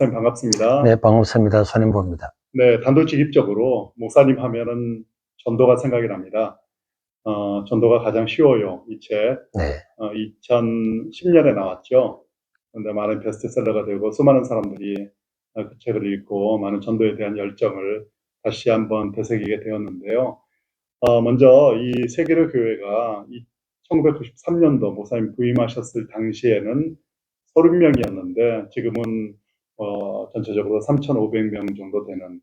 목사님 반갑습니다. 네, 반갑습니다. 손인보입니다. 네, 단도직입적으로 목사님 하면은 전도가 생각이 납니다. 전도가 가장 쉬워요. 이 책, 네, 2010년에 나왔죠. 그런데 많은 베스트셀러가 되고 수많은 사람들이 그 책을 읽고 많은 전도에 대한 열정을 다시 한번 되새기게 되었는데요. 먼저 이 세계로 교회가 1993년도 목사님 부임하셨을 당시에는 30명이었는데 지금은 전체적으로 3,500명 정도 되는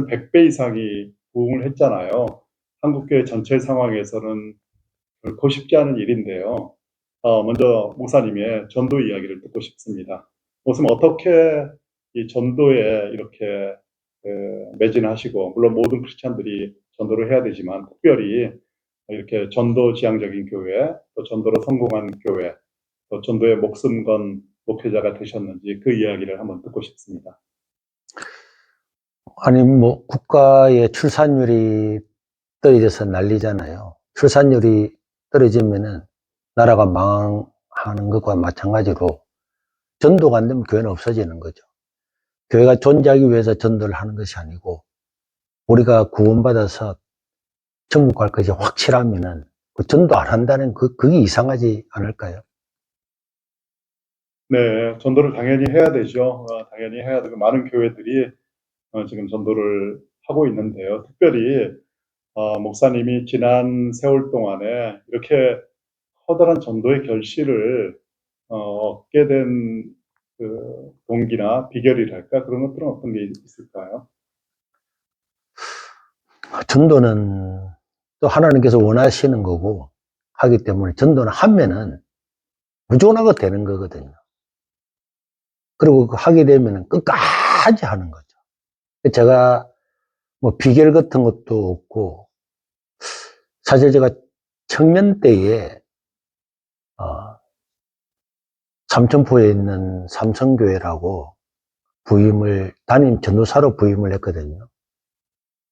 100배 이상이 부흥을 했잖아요. 한국교회 전체 상황에서는 결코 쉽지 않은 일인데요. 먼저 목사님의 전도 이야기를 듣고 싶습니다. 목사님 어떻게 이 전도에 이렇게 매진하시고, 물론 모든 크리스찬들이 전도를 해야 되지만 특별히 이렇게 전도 지향적인 교회, 또 전도로 성공한 교회, 또 전도에 목숨 건 목회자가 되셨는지 그 이야기를 한번 듣고 싶습니다. 아니, 국가의 출산율이 떨어져서 난리잖아요. 출산율이 떨어지면은 나라가 망하는 것과 마찬가지로 전도가 안 되면 교회는 없어지는 거죠. 교회가 존재하기 위해서 전도를 하는 것이 아니고 우리가 구원받아서 천국 갈 것이 확실하면은 그 전도 안 한다는 그게 이상하지 않을까요? 네, 전도를 당연히 해야 되죠. 당연히 해야 되고 많은 교회들이 지금 전도를 하고 있는데요. 특별히 목사님이 지난 세월 동안에 이렇게 커다란 전도의 결실을 얻게 된 그 동기나 비결이랄까 그런 것들은 어떤 게 있을까요? 전도는 또 하나님께서 원하시는 거고 하기 때문에 전도는 하면은 무조건 하고 되는 거거든요. 그리고 하게 되면 끝까지 하는 거죠. 제가 비결 같은 것도 없고, 사실 제가 청년 때에, 삼천포에 있는 삼성교회라고 담임 전도사로 부임을 했거든요.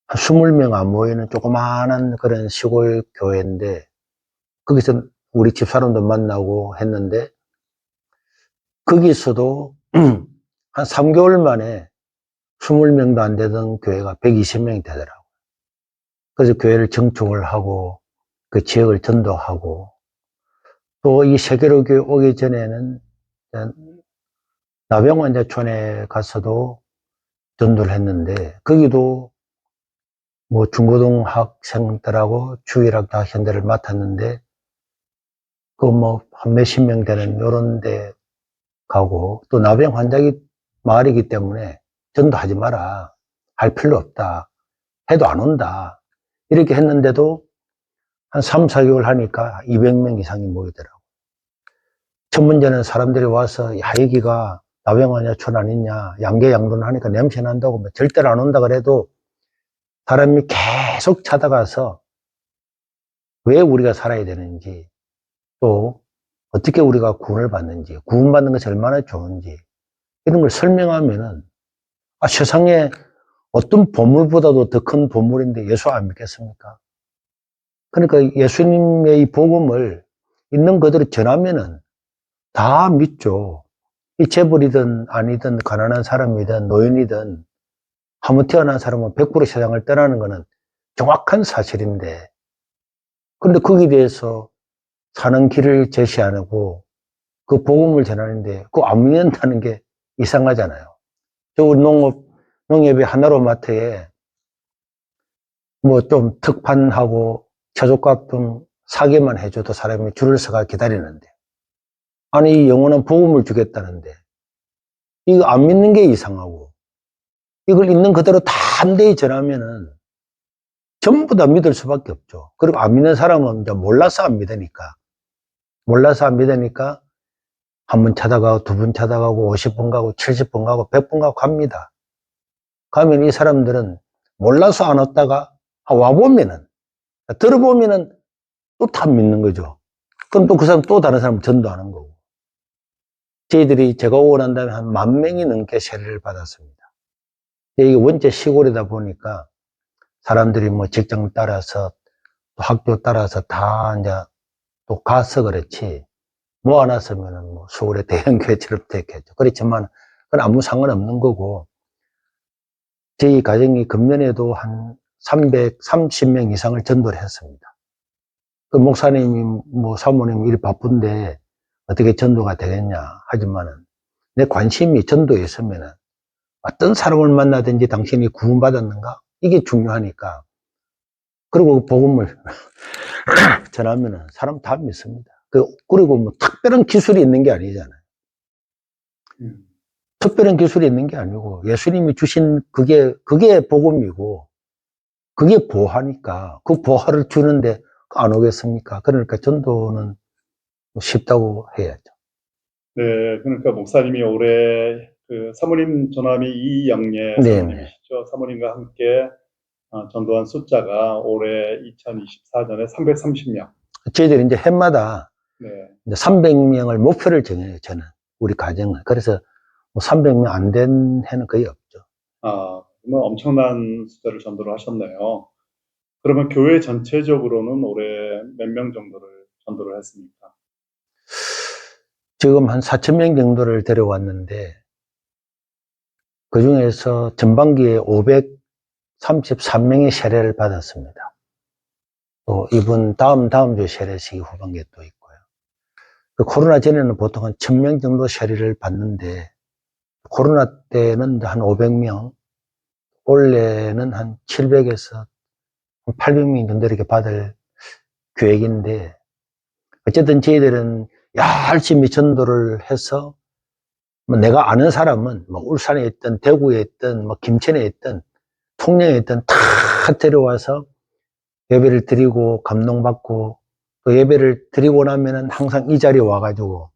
한 20명 안 모이는 조그마한 그런 시골 교회인데, 거기서 우리 집사람도 만나고 했는데, 거기서도 한 3개월 만에 20명도 안 되던 교회가 120명이 되더라고요. 그래서 교회를 정촉을 하고 그 지역을 전도하고 또 이 세계로 교회 오기 전에는 나병환자촌에 가서도 전도를 했는데 거기도 중고등 학생들하고 주일학 학생들을 맡았는데 그 한 몇십 명 되는 요런 데 가고 또 나병 환자기 마을이기 때문에 전도하지 마라. 할 필요 없다. 해도 안 온다. 이렇게 했는데도 한 3, 4개월 하니까 200명 이상이 모이더라고. 첫 문제는 사람들이 와서, 야, 여기가 나병환자촌 아니냐, 양계양돈 하니까 냄새 난다고, 절대로 안 온다 그래도 사람이 계속 찾아가서 왜 우리가 살아야 되는지, 또 어떻게 우리가 구원을 받는지, 구원받는 것이 얼마나 좋은지, 이런 걸 설명하면은, 세상에 어떤 보물보다도 더 큰 보물인데 예수 안 믿겠습니까? 그러니까 예수님의 이 복음을 있는 그대로 전하면은 다 믿죠. 이 재벌이든 아니든 가난한 사람이든 노인이든 한번 태어난 사람은 100% 세상을 떠나는 것은 정확한 사실인데, 그런데 거기에 대해서 사는 길을 제시 안 하고 그 복음을 전하는데 그거 안 믿는다는 게 이상하잖아요. 저 농협의 하나로마트에 좀 특판하고 최저가 좀 사게만 해줘도 사람이 줄을 서가 기다리는데, 아니 영원한 복음을 주겠다는데 이거 안 믿는 게 이상하고, 이걸 있는 그대로 다 한대히 전하면은 전부 다 믿을 수밖에 없죠. 그리고 안 믿는 사람은 이제 몰라서 안 믿으니까 한 번 찾아가고 두 번 찾아가고 50번 가고 70번 가고 100번 가고 갑니다. 가면 이 사람들은 몰라서 안 왔다가 와보면은, 들어보면은 또 다 믿는 거죠. 그럼 또 그 사람 또 다른 사람 전도하는 거고. 제가 오고 난 다음에 한 10,000명이 넘게 세례를 받았습니다. 이게 원체 시골이다 보니까 사람들이 직장 따라서 또 학교 따라서 다 이제 또 가서 그렇지 모아놨으면은 서울의 대형교회처럼 됐겠죠. 그렇지만 그건 아무 상관없는 거고, 저희 가정이 금년에도 한 330명 이상을 전도를 했습니다. 그 목사님이, 사모님 일 바쁜데 어떻게 전도가 되겠냐 하지만은, 내 관심이 전도에 있으면은 어떤 사람을 만나든지 당신이 구원받았는가? 이게 중요하니까. 그리고 그 복음을 전하면은 사람 다 믿습니다. 그리고 뭐 특별한 기술이 있는 게 아니잖아요. 특별한 기술이 있는 게 아니고 예수님이 주신 그게 복음이고 그게 보화니까 그 보화를 주는데 안 오겠습니까? 그러니까 전도는 쉽다고 해야죠. 네, 그러니까 목사님이 올해 그 사모님 전함이 이영예 네네. 사모님이시죠. 사모님과 함께 전도한 숫자가 올해 2024년에 330명. 저희들이 이제 해마다 네. 이제 300명을 목표를 정해요, 저는. 우리 가정은. 그래서 300명 안 된 해는 거의 없죠. 그러면 엄청난 숫자를 전도를 하셨네요. 그러면 교회 전체적으로는 올해 몇 명 정도를 전도를 했습니까? 지금 한 4,000명 정도를 데려왔는데, 그 중에서 전반기에 533명의 세례를 받았습니다. 또 이번 다음 주 세례식이 후반기에 또 있고요. 그 코로나 전에는 보통 한 1,000명 정도 세례를 받는데, 코로나 때는 한 500명, 올해는 한 700에서 800명 정도 이렇게 받을 계획인데, 어쨌든 저희들은 열심히 전도를 해서, 내가 아는 사람은 울산에 있든 대구에 있든 김천에 있든 통영에 있든 다 데려와서 예배를 드리고 감동받고, 또 예배를 드리고 나면은 항상 이 자리에 와가지고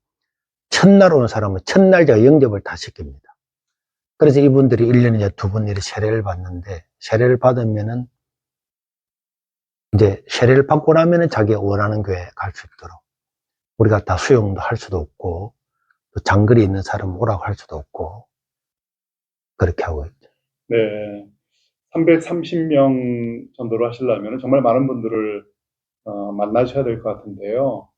첫날 온 사람은 첫날 제가 영접을 다 시킵니다. 그래서 이분들이 1년에 이제 2번 이렇게 세례를 받는데, 세례를 받으면은 이제 세례를 받고 나면은 자기가 원하는 교회에 갈 수 있도록, 우리가 다 수용도 할 수도 없고 또 장거리 있는 사람 오라고 할 수도 없고 그렇게 하고 있죠. 네. 330명 전도를 하시려면 정말 많은 분들을 만나셔야 될 것 같은데요.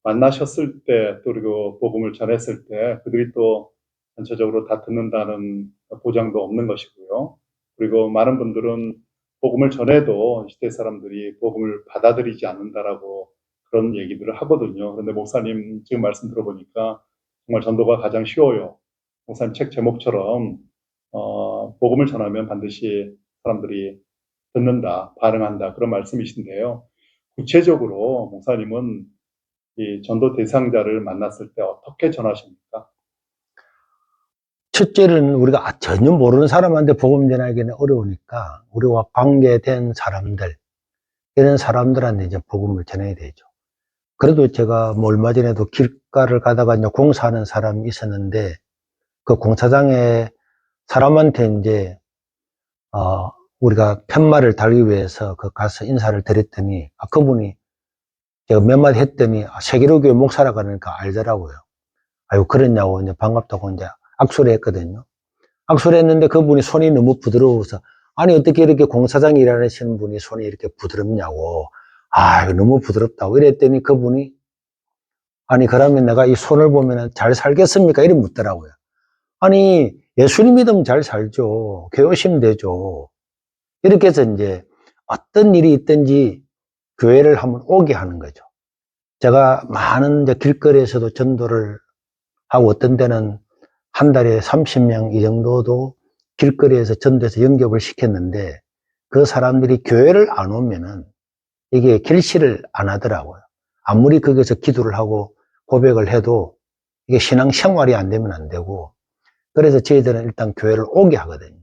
만나셨을 때, 또 그리고 복음을 전했을 때 그들이 또 전체적으로 다 듣는다는 보장도 없는 것이고요. 그리고 많은 분들은 복음을 전해도 시대 사람들이 복음을 받아들이지 않는다라고 그런 얘기들을 하거든요. 그런데 목사님 지금 말씀 들어보니까 정말 전도가 가장 쉬워요. 목사님 책 제목처럼 복음을 전하면 반드시 사람들이 듣는다, 반응한다, 그런 말씀이신데요. 구체적으로 목사님은 이 전도 대상자를 만났을 때 어떻게 전하십니까? 첫째는 우리가 전혀 모르는 사람한테 복음 전하기는 어려우니까 우리와 관계된 사람들, 이런 사람들한테 이제 복음을 전해야 되죠. 그래도 제가 얼마 전에도 길가를 가다가 이제 공사하는 사람이 있었는데, 그 공사장에 사람한테 이제 우리가 편말을 달기 위해서 가서 인사를 드렸더니, 그분이 제가 몇 마디 했더니 세계로교회 목사라고 하니까 알더라고요. 아유, 그랬냐고 이제 반갑다고 이제 악수를 했거든요. 악수를 했는데 그분이 손이 너무 부드러워서, 아니 어떻게 이렇게 공사장 일하시는 분이 손이 이렇게 부드럽냐고, 이거 너무 부드럽다고 이랬더니 그분이, 아니 그러면 내가 이 손을 보면 잘 살겠습니까? 이렇게 묻더라고요. 아니 예수님 믿으면 잘 살죠. 교회 오시면 되죠. 이렇게 해서 이제 어떤 일이 있든지 교회를 한번 오게 하는 거죠. 제가 많은 이제 길거리에서도 전도를 하고, 어떤 때는 한 달에 30명 이 정도도 길거리에서 전도해서 영접을 시켰는데, 그 사람들이 교회를 안 오면은 이게 결실을 안 하더라고요. 아무리 거기서 기도를 하고 고백을 해도 이게 신앙 생활이 안 되면 안 되고, 그래서 저희들은 일단 교회를 오게 하거든요.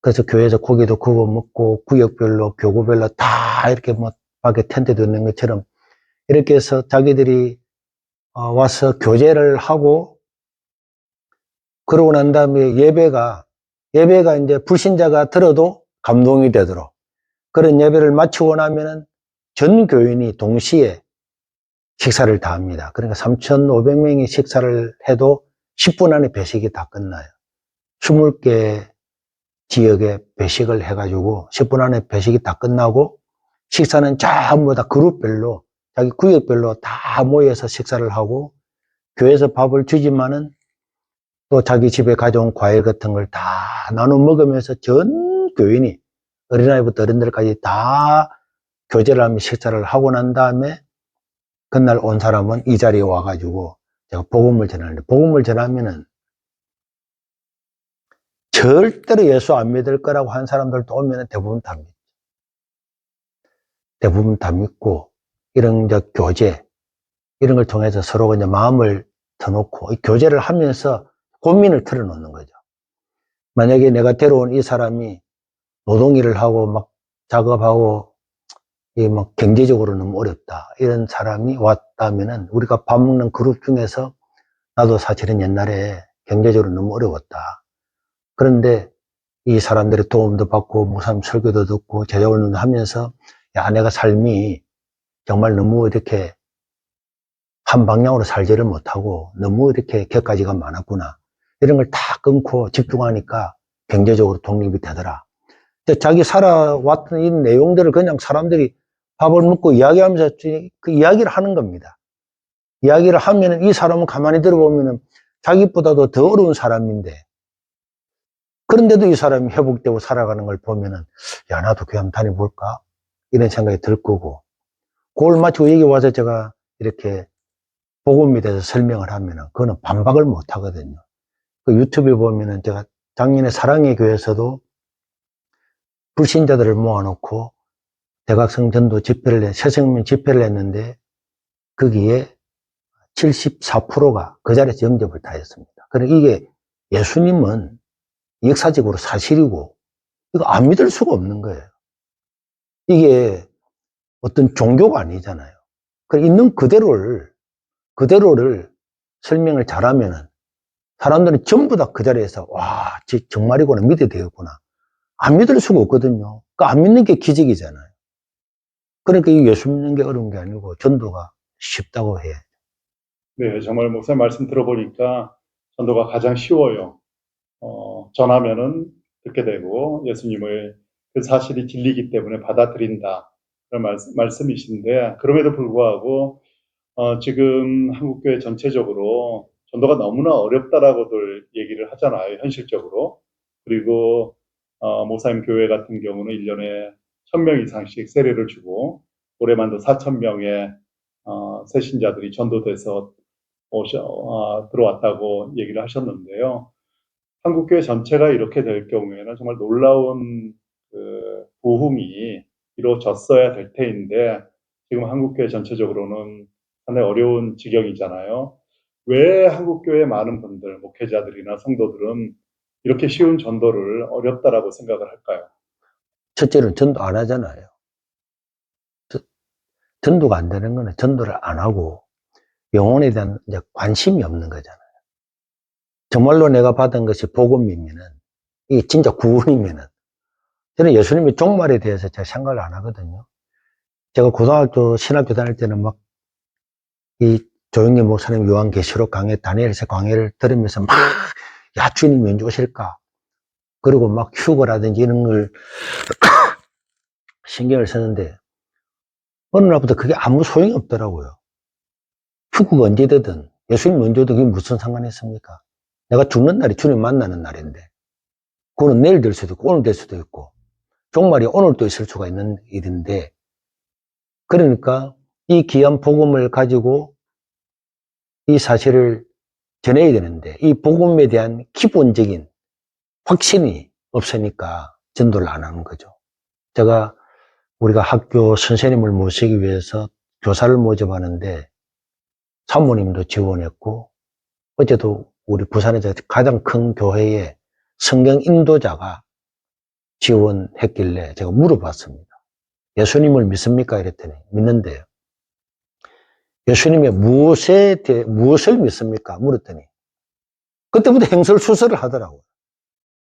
그래서 교회에서 고기도 구워 먹고 구역별로 교구별로 다 이렇게 밖에 텐트도 있는 것처럼 이렇게 해서 자기들이 와서 교제를 하고, 그러고 난 다음에 예배가 이제 불신자가 들어도 감동이 되도록 그런 예배를 마치고 나면은 전 교인이 동시에 식사를 다 합니다. 그러니까 3,500명이 식사를 해도 10분 안에 배식이 다 끝나요. 20개 지역에 배식을 해가지고 10분 안에 배식이 다 끝나고, 식사는 전부 다 그룹별로 자기 구역별로 다 모여서 식사를 하고, 교회에서 밥을 주지만은 또 자기 집에 가져온 과일 같은 걸 다 나눠 먹으면서 전 교인이 어린아이부터 어른들까지 다 교제를 하며 식사를 하고 난 다음에 그날 온 사람은 이 자리에 와가지고 제가 복음을 전하는데, 복음을 전하면은 절대로 예수 안 믿을 거라고 한 사람들도 오면 대부분 다 믿죠. 대부분 다 믿고, 이런 이제 교제, 이런 걸 통해서 서로 이제 마음을 터놓고 교제를 하면서 고민을 털어놓는 거죠. 만약에 내가 데려온 이 사람이 노동일을 하고 막 작업하고 이 막 경제적으로 너무 어렵다, 이런 사람이 왔다면은 우리가 밥 먹는 그룹 중에서 나도 사실은 옛날에 경제적으로 너무 어려웠다. 그런데 이 사람들의 도움도 받고 목사님 설교도 듣고 제자훈련도 하면서 야, 내가 삶이 정말 너무 이렇게 한 방향으로 살지를 못하고 너무 이렇게 격가지가 많았구나, 이런 걸 다 끊고 집중하니까 경제적으로 독립이 되더라. 자기 살아왔던 이 내용들을 그냥 사람들이 밥을 먹고 이야기하면서 그 이야기를 하는 겁니다. 이야기를 하면은 이 사람은 가만히 들어보면은 자기보다도 더 어려운 사람인데, 그런데도 이 사람이 회복되고 살아가는 걸 보면은 야, 나도 교회 한번 다녀볼까, 이런 생각이 들 거고, 그걸 마치고 여기 와서 제가 이렇게 복음에 대해서 설명을 하면은 그거는 반박을 못 하거든요. 그 유튜브에 보면은 제가 작년에 사랑의 교회에서도 불신자들을 모아놓고 대각성 전도 집회를 새생명 집회를 했는데 거기에 74%가 그 자리에서 영접을 다 했습니다. 그러니까 이게 예수님은 역사적으로 사실이고 이거 안 믿을 수가 없는 거예요. 이게 어떤 종교가 아니잖아요. 있는 그대로를 설명을 잘하면은 사람들은 전부 다 그 자리에서 와, 정말이구나, 믿어야 되겠구나. 안 믿을 수가 없거든요. 그러니까 안 믿는 게 기적이잖아요. 그러니까 이 예수 믿는 게 어려운 게 아니고 전도가 쉽다고 해. 네, 정말 목사님 말씀 들어보니까 전도가 가장 쉬워요. 전하면은 듣게 되고 예수님의 그 사실이 진리이기 때문에 받아들인다, 그런 말씀이신데, 그럼에도 불구하고 지금 한국교회 전체적으로 전도가 너무나 어렵다라고들 얘기를 하잖아요, 현실적으로. 그리고 모사임 교회 같은 경우는 1년에 1000명 이상씩 세례를 주고 올해만도 4000명의 새신자들이 전도돼서 들어왔다고 얘기를 하셨는데요. 한국교회 전체가 이렇게 될 경우에는 정말 놀라운 그 부흥이 이루어졌어야 될 테인데, 지금 한국교회 전체적으로는 상당히 어려운 지경이잖아요. 왜 한국교회 많은 분들, 목회자들이나 성도들은 이렇게 쉬운 전도를 어렵다라고 생각을 할까요? 첫째는 전도 안 하잖아요. 전도가 안 되는 거는 전도를 안 하고 영혼에 대한 이제 관심이 없는 거잖아요. 정말로 내가 받은 것이 복음이면은, 이 진짜 구원이면은, 저는 예수님의 종말에 대해서 잘 생각을 안 하거든요. 제가 고등학교 신학교 다닐 때는 막 이 조영기 목사님 요한계시록 강의, 다니엘서 강의를 들으면서 막 야, 주님이 언제 오실까? 그리고 막 휴거라든지 이런 걸 신경을 쓰는데 어느 날부터 그게 아무 소용이 없더라고요. 휴거가 언제 되든 예수님 언제 오든 그게 무슨 상관이 있습니까? 내가 죽는 날이 주님 만나는 날인데, 그거는 내일 될 수도 있고 오늘 될 수도 있고 종말이 오늘 또 있을 수가 있는 일인데, 그러니까 이 귀한 복음을 가지고 이 사실을 전해야 되는데 이 복음에 대한 기본적인 확신이 없으니까 전도를 안 하는 거죠. 제가 우리가 학교 선생님을 모시기 위해서 교사를 모집하는데 사모님도 지원했고, 어제도 우리 부산에서 가장 큰 교회에 성경 인도자가 지원했길래 제가 물어봤습니다. 예수님을 믿습니까? 이랬더니 믿는데요. 예수님의 무엇을 믿습니까? 물었더니 그때부터 행설수설을 하더라고요.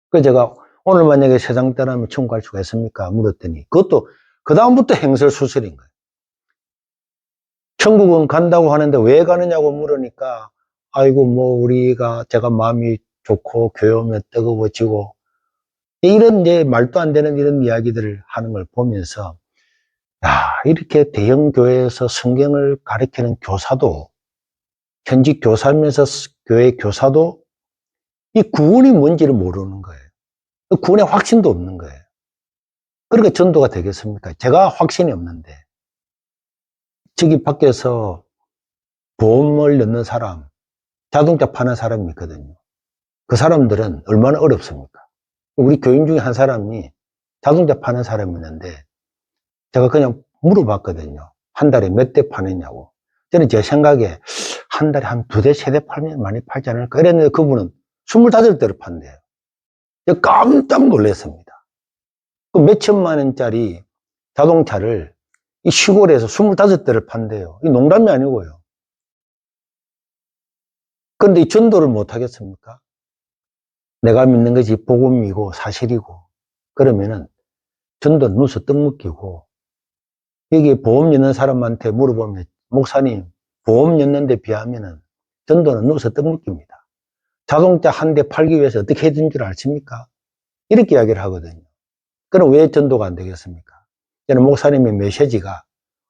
그래서 제가 오늘 만약에 세상 떠나면 천국 갈 수가 있습니까? 물었더니 그것도 그 다음부터 행설수설인 거예요. 천국은 간다고 하는데 왜 가느냐고 물으니까 아이고 뭐 제가 마음이 좋고 교회 오면 뜨거워지고 이런 이제 말도 안 되는 이런 이야기들을 하는 걸 보면서 야, 이렇게 대형 교회에서 성경을 가르치는 교사도, 현직 교사면서 교회 교사도 이 구원이 뭔지를 모르는 거예요. 구원의 확신도 없는 거예요. 그러니까 전도가 되겠습니까? 제가 확신이 없는데, 저기 밖에서 보험을 넣는 사람, 자동차 파는 사람이 있거든요. 그 사람들은 얼마나 어렵습니까? 우리 교인 중에 한 사람이 자동차 파는 사람이 있는데, 제가 그냥 물어봤거든요. 한 달에 몇 대 파느냐고. 저는 제 생각에 한 달에 한 2대, 3대 팔면 많이 팔지 않을까? 이랬는데 그분은 25대를 판대요. 제가 깜짝 놀랐습니다. 그 몇천만 원짜리 자동차를 이 시골에서 25대를 판대요. 이 농담이 아니고요. 그런데 이 전도를 못 하겠습니까? 내가 믿는 것이 복음이고 사실이고, 그러면은 전도는 눈서 떡먹기고, 여기 보험 있는 사람한테 물어보면, 목사님, 보험 있는 데 비하면은 전도는 눈서 떡먹기입니다. 자동차 한 대 팔기 위해서 어떻게 해야 되는 줄 아십니까? 이렇게 이야기를 하거든요. 그럼 왜 전도가 안 되겠습니까? 저는 목사님의 메시지가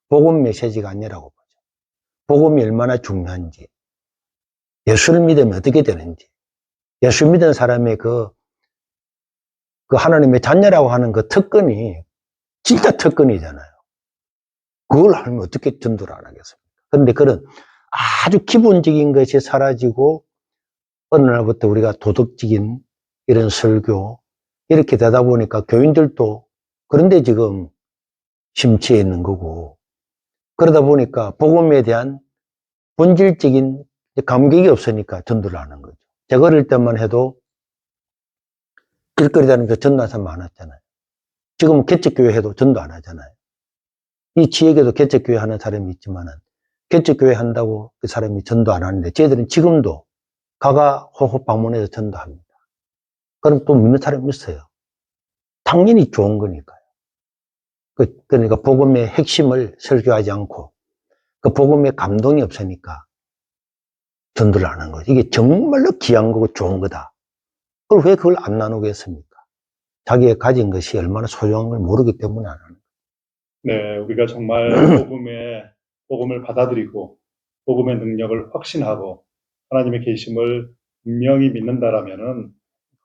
복음 메시지가 아니라고 보죠. 복음이 얼마나 중요한지, 예수를 믿으면 어떻게 되는지, 예수 믿은 사람의 그 하나님의 자녀라고 하는 그 특권이 진짜 특권이잖아요. 그걸 하면 어떻게 전도를 안 하겠습니까? 그런데 그런 아주 기본적인 것이 사라지고 어느 날부터 우리가 도덕적인 이런 설교 이렇게 되다 보니까 교인들도 그런데 지금 심취해 있는 거고, 그러다 보니까 복음에 대한 본질적인 감격이 없으니까 전도를 하는 거죠. 제가 어릴 때만 해도 길거리 다니면서 전도하는 사람 많았잖아요. 지금은 개척교회 해도 전도 안 하잖아요. 이 지역에도 개척교회 하는 사람이 있지만은 개척교회 한다고 그 사람이 전도 안 하는데 저희들은 지금도 가가 호흡 방문해서 전도합니다. 그럼 또 믿는 사람이 있어요. 당연히 좋은 거니까요. 그러니까 복음의 핵심을 설교하지 않고 그 복음에 감동이 없으니까 전도를 안 하는 거죠. 이게 정말로 귀한 거고 좋은 거다. 그걸 왜 그걸 안 나누겠습니까? 자기가 가진 것이 얼마나 소중한 걸 모르기 때문에 안 하는 거죠. 네, 우리가 정말 복음을 받아들이고 복음의 능력을 확신하고 하나님의 계심을 분명히 믿는다라면은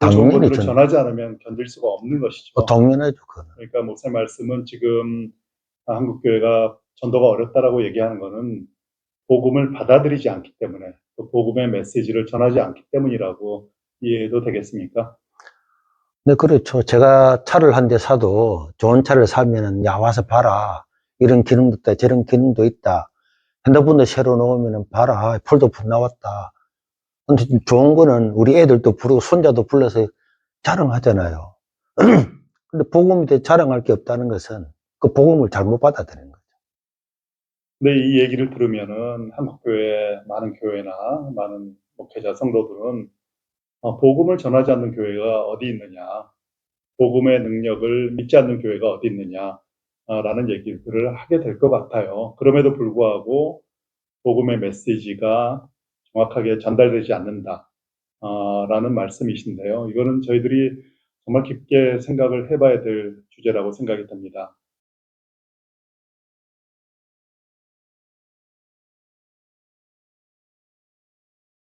그 좋은 당연히 것들을 전하지 않으면 견딜 수가 없는 것이죠. 당연하죠. 그거는. 그러니까 목사님 말씀은 지금 한국 교회가 전도가 어렵다라고 얘기하는 거는 복음을 받아들이지 않기 때문에 또 복음의 메시지를 전하지 않기 때문이라고 이해해도 되겠습니까? 네, 그렇죠. 제가 차를 한 대 사도 좋은 차를 사면은, 야, 와서 봐라. 이런 기능도 있다. 저런 기능도 있다. 핸드폰도 새로 놓으면은 봐라. 폴더폰 나왔다. 근데 좋은 거는 우리 애들도 부르고 손자도 불러서 자랑하잖아요. 근데 복음에 대해 자랑할 게 없다는 것은 그 복음을 잘못 받아들이는 거죠. 근데 이 얘기를 들으면은 한국 교회 많은 교회나 많은 목회자 성도들은 복음을 전하지 않는 교회가 어디 있느냐, 복음의 능력을 믿지 않는 교회가 어디 있느냐, 라는 얘기들을 하게 될 것 같아요. 그럼에도 불구하고 복음의 메시지가 정확하게 전달되지 않는다, 라는 말씀이신데요. 이거는 저희들이 정말 깊게 생각을 해봐야 될 주제라고 생각이 듭니다.